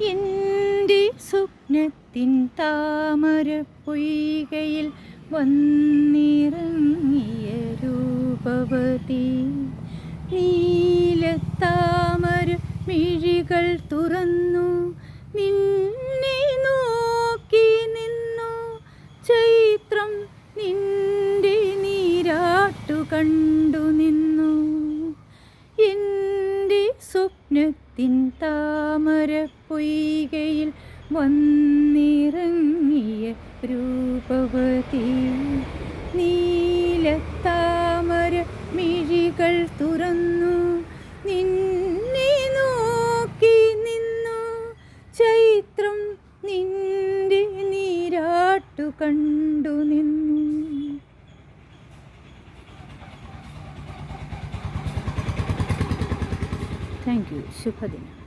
എൻ്റെ സ്വപ്നത്തിൻ താമര പൊയ്കയിൽ വന്നിറങ്ങിയ രൂപവതി, നീലത്താമര മിഴികൾ തുറന്നു നിന്നെ നോക്കി നിന്നു. ചൈത്രം നിന്റെ നീരാട്ടു കണ്ടു നിന്നു. എൻ്റെ സ്വപ്നത്തിൻ താമര പൊയ്കയിൽ വന്നിറങ്ങിയ രൂപവതി, നീലത്താമര മിഴികൾ തുറന്നു നിന്നെ നോക്കി നിന്നു. ചൈത്രം നിന്റെ നീരാട്ടു കണ്ടു നിന്നു. Thank you. ശുഭദിനം.